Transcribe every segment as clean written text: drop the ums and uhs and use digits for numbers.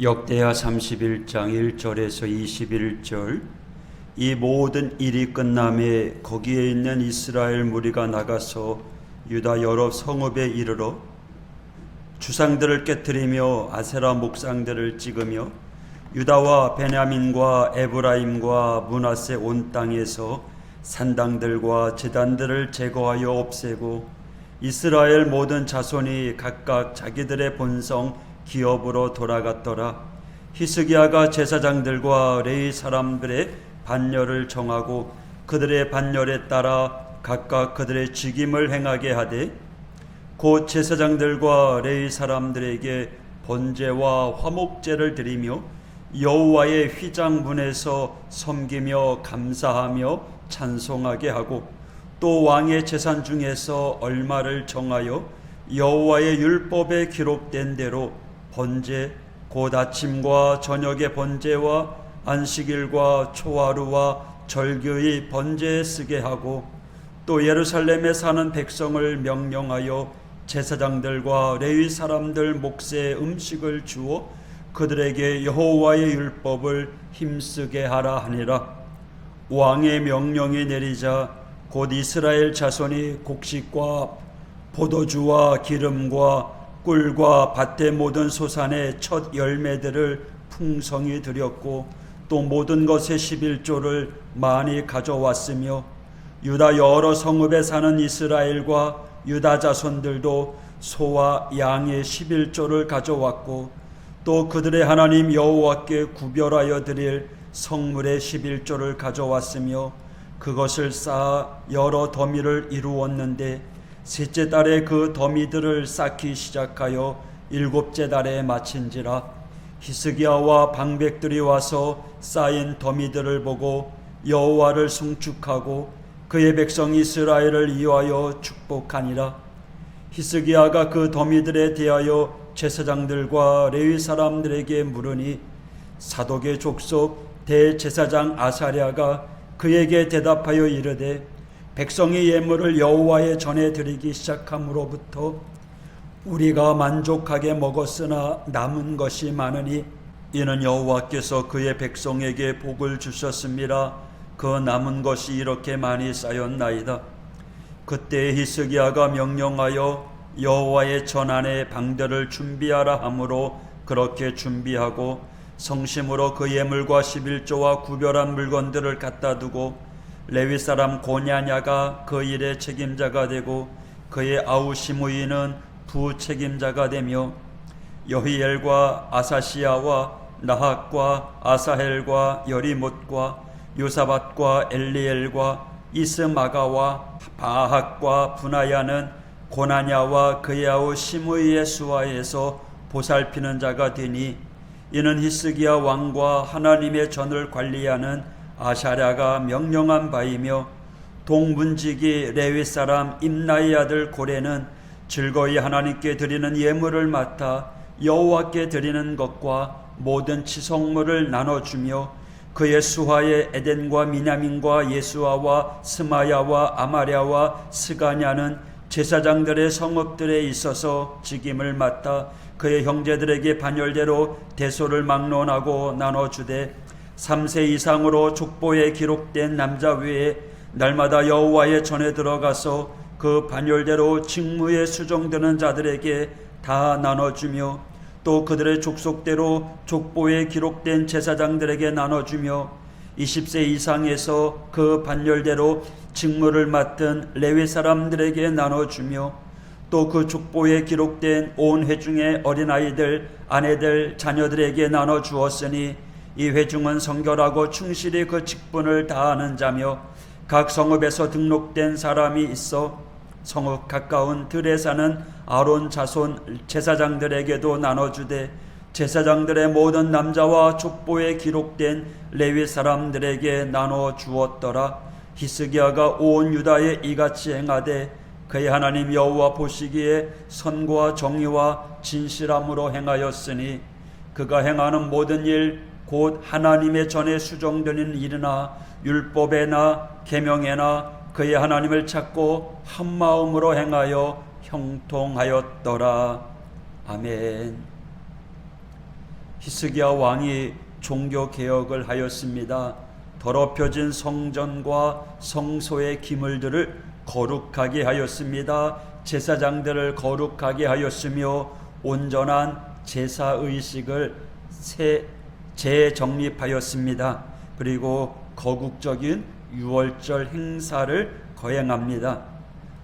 역대하 31장 1절에서 21절. 이 모든 일이 끝남에 거기에 있는 이스라엘 무리가 나가서 유다 여러 성읍에 이르러 주상들을 깨뜨리며 아세라 목상들을 찍으며 유다와 베냐민과 에브라임과 므낫세 온 땅에서 산당들과 제단들을 제거하여 없애고 이스라엘 모든 자손이 각각 자기들의 본성 기업으로 돌아갔더라. 히스기야가 제사장들과 레위 사람들의 반열을 정하고 그들의 반열에 따라 각각 그들의 직임을 행하게 하되 곧 제사장들과 레위 사람들에게 번제와 화목제를 드리며 여호와의 휘장문에서 섬기며 감사하며 찬송하게 하고 또 왕의 재산 중에서 얼마를 정하여 여호와의 율법에 기록된 대로 번제 곧 아침과 저녁의 번제와 안식일과 초하루와 절기의 번제에 쓰게 하고 또 예루살렘에 사는 백성을 명령하여 제사장들과 레위 사람들 몫의 음식을 주어 그들에게 여호와의 율법을 힘쓰게 하라 하니라. 왕의 명령이 내리자 곧 이스라엘 자손이 곡식과 포도주와 기름과 꿀과 밭의 모든 소산의 첫 열매들을 풍성히 드렸고 또 모든 것의 11조를 많이 가져왔으며 유다 여러 성읍에 사는 이스라엘과 유다 자손들도 소와 양의 11조를 가져왔고 또 그들의 하나님 여호와께 구별하여 드릴 성물의 11조를 가져왔으며 그것을 쌓아 여러 더미를 이루었는데 셋째 달에 그 더미들을 쌓기 시작하여 일곱째 달에 마친지라. 히스기야와 방백들이 와서 쌓인 더미들을 보고 여호와를 송축하고 그의 백성 이스라엘을 위하여 축복하니라. 히스기야가 그 더미들에 대하여 제사장들과 레위 사람들에게 물으니 사독의 족속 대제사장 아사랴가 그에게 대답하여 이르되 백성이 예물을 여호와의 전에 드리기 시작함으로부터 우리가 만족하게 먹었으나 남은 것이 많으니 이는 여호와께서 그의 백성에게 복을 주셨습니다. 그 남은 것이 이렇게 많이 쌓였나이다. 그때 히스기야가 명령하여 여호와의 전 안에 방들을 준비하라 하므로 그렇게 준비하고 성심으로 그 예물과 11조와 구별한 물건들을 갖다 두고 레위 사람 고냐냐가 그 일의 책임자가 되고 그의 아우 시므이는 부책임자가 되며 여히엘과 아사시야와 나학과 아사헬과 여리못과 요사밧과 엘리엘과 이스마가와 바학과 분하야는 고나냐와 그의 아우 시므이의 수하에서 보살피는 자가 되니 이는 히스기야 왕과 하나님의 전을 관리하는 아샤랴가 명령한 바이며 동문지기 레위 사람 임나의 아들 고레는 즐거이 하나님께 드리는 예물을 맡아 여호와께 드리는 것과 모든 치성물을 나눠주며 그의 수하에 에덴과 미냐민과 예수아와 스마야와 아마랴와 스가냐는 제사장들의 성읍들에 있어서 직임을 맡아 그의 형제들에게 반열대로 대소를 막론하고 나눠주되 3세 이상으로 족보에 기록된 남자 외에 날마다 여호와의 전에 들어가서 그 반열대로 직무에 수종되는 자들에게 다 나눠주며 또 그들의 족속대로 족보에 기록된 제사장들에게 나눠주며 20세 이상에서 그 반열대로 직무를 맡은 레위 사람들에게 나눠주며 또 그 족보에 기록된 온 회중의 어린아이들, 아내들, 자녀들에게 나눠주었으니 이 회중은 성결하고 충실히 그 직분을 다하는 자며 각 성읍에서 등록된 사람이 있어 성읍 가까운 들에 사는 아론 자손 제사장들에게도 나눠주되 제사장들의 모든 남자와 족보에 기록된 레위 사람들에게 나눠주었더라. 히스기야가 온 유다에 이같이 행하되 그의 하나님 여호와 보시기에 선과 정의와 진실함으로 행하였으니 그가 행하는 모든 일 곧 하나님의 전에 수종되는 일이나 율법에나 계명에나 그의 하나님을 찾고 한 마음으로 행하여 형통하였더라. 아멘. 히스기야 왕이 종교 개혁을 하였습니다. 더럽혀진 성전과 성소의 기물들을 거룩하게 하였습니다. 제사장들을 거룩하게 하였으며 온전한 제사 의식을 재정립하였습니다. 그리고 거국적인 유월절 행사를 거행합니다.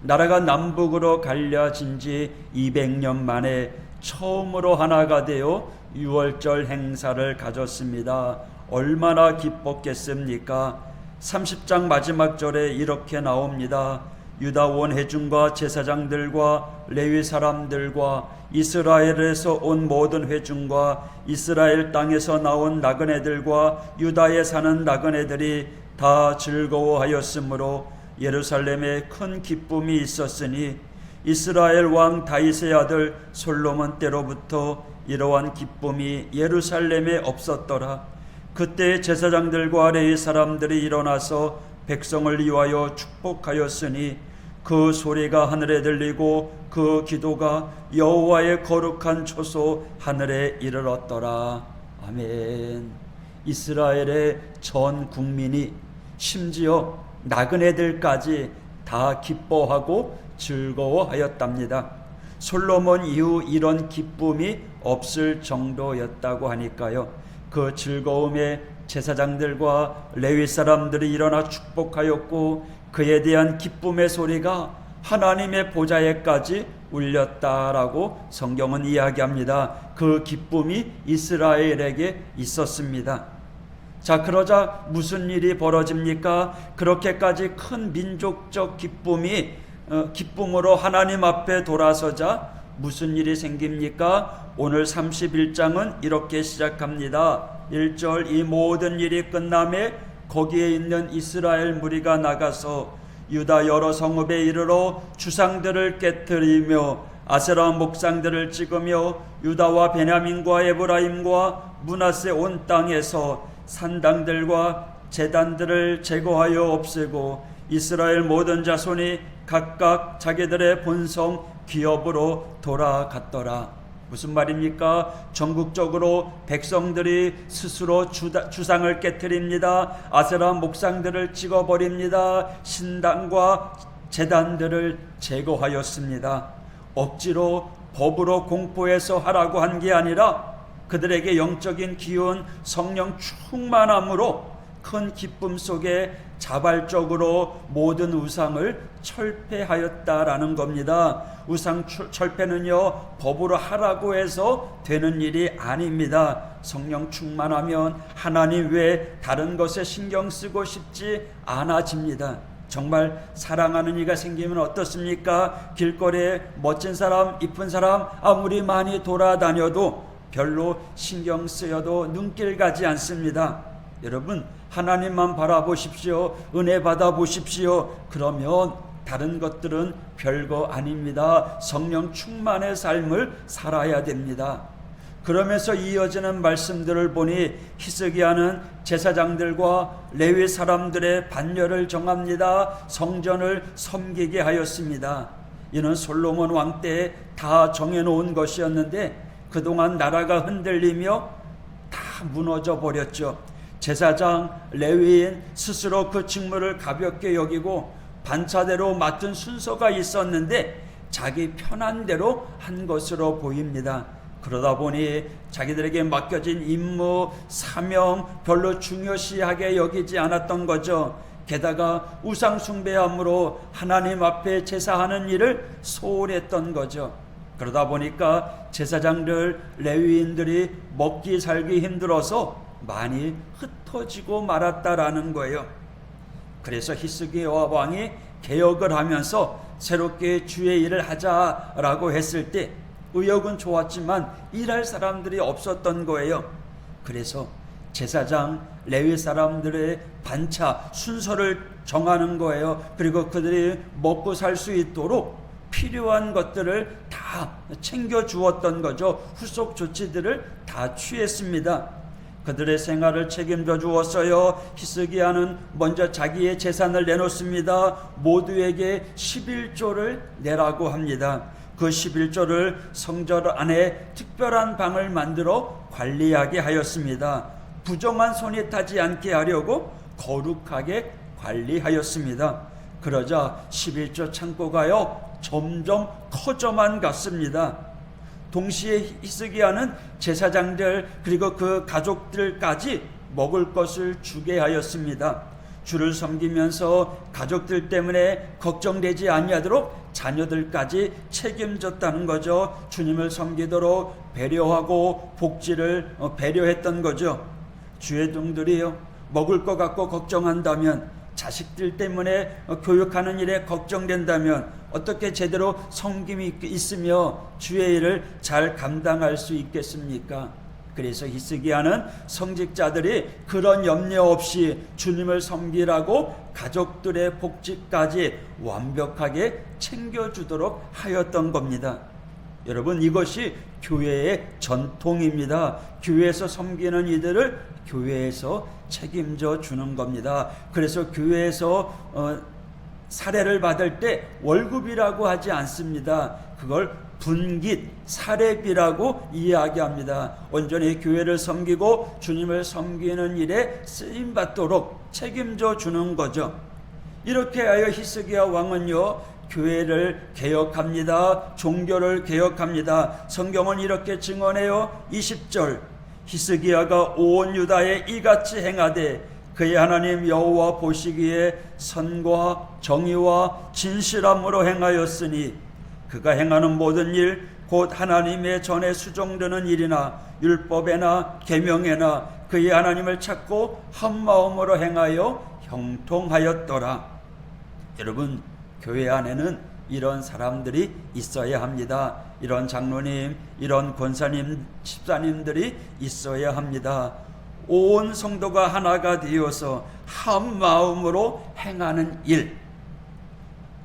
나라가 남북으로 갈려진 지 200년 만에 처음으로 하나가 되어 유월절 행사를 가졌습니다. 얼마나 기뻤겠습니까? 30장 마지막 절에 이렇게 나옵니다. 유다 온 회중과 제사장들과 레위 사람들과 이스라엘에서 온 모든 회중과 이스라엘 땅에서 나온 나그네들과 유다에 사는 나그네들이 다 즐거워하였으므로 예루살렘에 큰 기쁨이 있었으니 이스라엘 왕 다윗의 아들 솔로몬 때로부터 이러한 기쁨이 예루살렘에 없었더라. 그때 제사장들과 레위 사람들이 일어나서 백성을 위하여 축복하였으니 그 소리가 하늘에 들리고 그 기도가 여호와의 거룩한 초소 하늘에 이르렀더라. 아멘. 이스라엘의 전 국민이 심지어 나그네들까지 다 기뻐하고 즐거워하였답니다. 솔로몬 이후 이런 기쁨이 없을 정도였다고 하니까요. 그 즐거움에 제사장들과 레위 사람들이 일어나 축복하였고 그에 대한 기쁨의 소리가 하나님의 보좌에까지 울렸다라고 성경은 이야기합니다. 그 기쁨이 이스라엘에게 있었습니다. 자, 그러자 무슨 일이 벌어집니까? 그렇게까지 큰 민족적 기쁨으로 하나님 앞에 돌아서자 무슨 일이 생깁니까? 오늘 31장은 이렇게 시작합니다. 1절 이 모든 일이 끝남에 거기에 있는 이스라엘 무리가 나가서 유다 여러 성읍에 이르러 주상들을 깨뜨리며 아세라 목상들을 찍으며 유다와 베냐민과 에브라임과 므낫세 온 땅에서 산당들과 제단들을 제거하여 없애고 이스라엘 모든 자손이 각각 자기들의 본성 기업으로 돌아갔더라. 무슨 말입니까? 전국적으로 백성들이 스스로 주상을 깨뜨립니다. 아세라 목상들을 찍어버립니다. 신당과 제단들을 제거하였습니다. 억지로 법으로 공포해서 하라고 한 게 아니라 그들에게 영적인 기운, 성령 충만함으로 큰 기쁨 속에 자발적으로 모든 우상을 철폐하였다라는 겁니다. 우상 철폐는요, 법으로 하라고 해서 되는 일이 아닙니다. 성령 충만하면 하나님 외에 다른 것에 신경 쓰고 싶지 않아집니다. 정말 사랑하는 이가 생기면 어떻습니까? 길거리에 멋진 사람, 이쁜 사람 아무리 많이 돌아다녀도 별로 신경 쓰여도 눈길 가지 않습니다. 여러분, 하나님만 바라보십시오. 은혜 받아보십시오. 그러면 다른 것들은 별거 아닙니다. 성령 충만의 삶을 살아야 됩니다. 그러면서 이어지는 말씀들을 보니 히스기야는 제사장들과 레위 사람들의 반열을 정합니다. 성전을 섬기게 하였습니다. 이는 솔로몬 왕 때에 다 정해놓은 것이었는데 그동안 나라가 흔들리며 다 무너져 버렸죠. 제사장, 레위인 스스로 그 직무를 가볍게 여기고 반차대로 맡은 순서가 있었는데 자기 편한 대로 한 것으로 보입니다. 그러다 보니 자기들에게 맡겨진 임무, 사명 별로 중요시하게 여기지 않았던 거죠. 게다가 우상 숭배함으로 하나님 앞에 제사하는 일을 소홀했던 거죠. 그러다 보니까 제사장들, 레위인들이 먹기 살기 힘들어서 많이 흩어지고 말았다라는 거예요. 그래서 히스기야 왕이 개혁을 하면서 새롭게 주의 일을 하자라고 했을 때 의욕은 좋았지만 일할 사람들이 없었던 거예요. 그래서 제사장, 레위 사람들의 반차 순서를 정하는 거예요. 그리고 그들이 먹고 살 수 있도록 필요한 것들을 다 챙겨 주었던 거죠. 후속 조치들을 다 취했습니다. 그들의 생활을 책임져 주었어요. 히스기야는 먼저 자기의 재산을 내놓습니다. 모두에게 11조를 내라고 합니다. 그 11조를 성전 안에 특별한 방을 만들어 관리하게 하였습니다. 부정한 손이 타지 않게 하려고 거룩하게 관리하였습니다. 그러자 11조 창고가요 점점 커져만 갔습니다. 동시에 히스기야는 제사장들 그리고 그 가족들까지 먹을 것을 주게 하였습니다. 주를 섬기면서 가족들 때문에 걱정되지 아니하도록 자녀들까지 책임졌다는 거죠. 주님을 섬기도록 배려하고 복지를 배려했던 거죠. 주의 종들이요 먹을 것 갖고 걱정한다면, 자식들 때문에 교육하는 일에 걱정된다면 어떻게 제대로 섬김이 있으며 주의 일을 잘 감당할 수 있겠습니까? 그래서 히스기야는 성직자들이 그런 염려 없이 주님을 섬기라고 가족들의 복지까지 완벽하게 챙겨주도록 하였던 겁니다. 여러분, 이것이 교회의 전통입니다. 교회에서 섬기는 이들을 교회에서 책임져 주는 겁니다. 그래서 교회에서 사례를 받을 때 월급이라고 하지 않습니다. 그걸 분깃, 사례비라고 이야기합니다. 온전히 교회를 섬기고 주님을 섬기는 일에 쓰임받도록 책임져 주는 거죠. 이렇게 하여 히스기야 왕은요 교회를 개혁합니다. 종교를 개혁합니다. 성경은 이렇게 증언해요. 20절, 히스기야가 온 유다에 이같이 행하되 그의 하나님 여호와 보시기에 선과 정의와 진실함으로 행하였으니 그가 행하는 모든 일 곧 하나님의 전에 수종되는 일이나 율법에나 계명에나 그의 하나님을 찾고 한 마음으로 행하여 형통하였더라. 여러분, 교회 안에는 이런 사람들이 있어야 합니다. 이런 장로님, 이런 권사님, 집사님들이 있어야 합니다. 온 성도가 하나가 되어서 한 마음으로 행하는 일,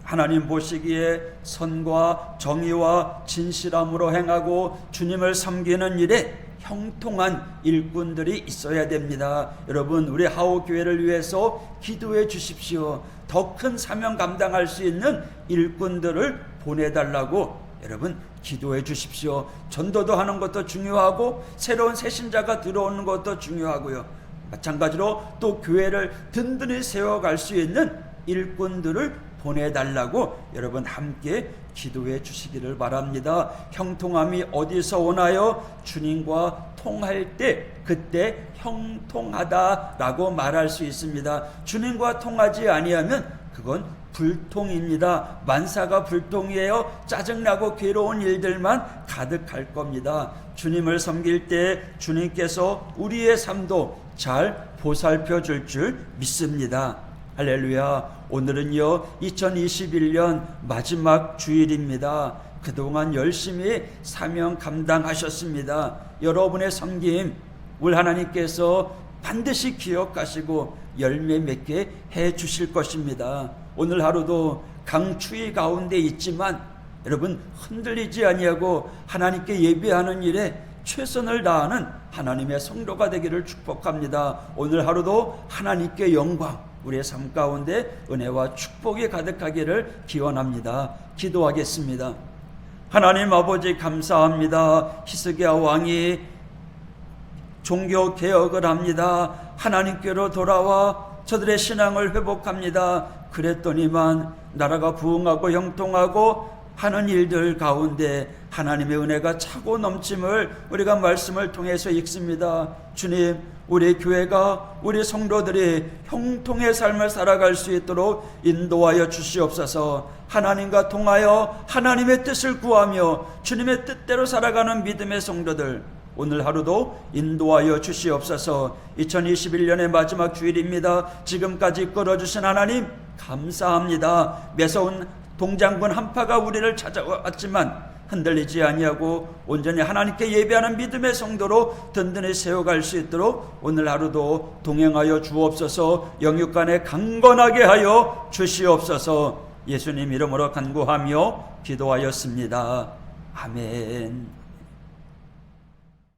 하나님 보시기에 선과 정의와 진실함으로 행하고 주님을 섬기는 일에 형통한 일꾼들이 있어야 됩니다. 여러분, 우리 하오교회를 위해서 기도해 주십시오. 더 큰 사명 감당할 수 있는 일꾼들을 보내달라고 여러분 기도해 주십시오. 전도도 하는 것도 중요하고 새로운 새신자가 들어오는 것도 중요하고요. 마찬가지로 또 교회를 든든히 세워갈 수 있는 일꾼들을 보내달라고 여러분 함께 기도해 주시기를 바랍니다. 형통함이 어디서 오나요? 주님과 통할 때 그때 형통하다라고 말할 수 있습니다. 주님과 통하지 아니하면 그건 불통입니다. 만사가 불통이에요. 짜증나고 괴로운 일들만 가득할 겁니다. 주님을 섬길 때 주님께서 우리의 삶도 잘 보살펴 줄 믿습니다. 할렐루야. 오늘은요 2021년 마지막 주일입니다. 그동안 열심히 사명 감당하셨습니다. 여러분의 섬김 우리 하나님께서 반드시 기억하시고 열매 맺게 해 주실 것입니다. 오늘 하루도 강추위 가운데 있지만 여러분 흔들리지 아니하고 하나님께 예배하는 일에 최선을 다하는 하나님의 성도가 되기를 축복합니다. 오늘 하루도 하나님께 영광, 우리의 삶 가운데 은혜와 축복이 가득하기를 기원합니다. 기도하겠습니다. 하나님 아버지 감사합니다. 히스기야 왕이 종교 개혁을 합니다. 하나님께로 돌아와 저들의 신앙을 회복합니다. 그랬더니만 나라가 부흥하고 형통하고 하는 일들 가운데 하나님의 은혜가 차고 넘침을 우리가 말씀을 통해서 읽습니다. 주님, 우리 교회가 우리 성도들이 형통의 삶을 살아갈 수 있도록 인도하여 주시옵소서. 하나님과 통하여 하나님의 뜻을 구하며 주님의 뜻대로 살아가는 믿음의 성도들 오늘 하루도 인도하여 주시옵소서. 2021년의 마지막 주일입니다. 지금까지 끌어주신 하나님 감사합니다. 매서운 동장군 한파가 우리를 찾아왔지만 흔들리지 아니하고 온전히 하나님께 예배하는 믿음의 성도로 든든히 세워갈 수 있도록 오늘 하루도 동행하여 주옵소서. 영육간에 강건하게 하여 주시옵소서. 예수님 이름으로 간구하며 기도하였습니다. 아멘.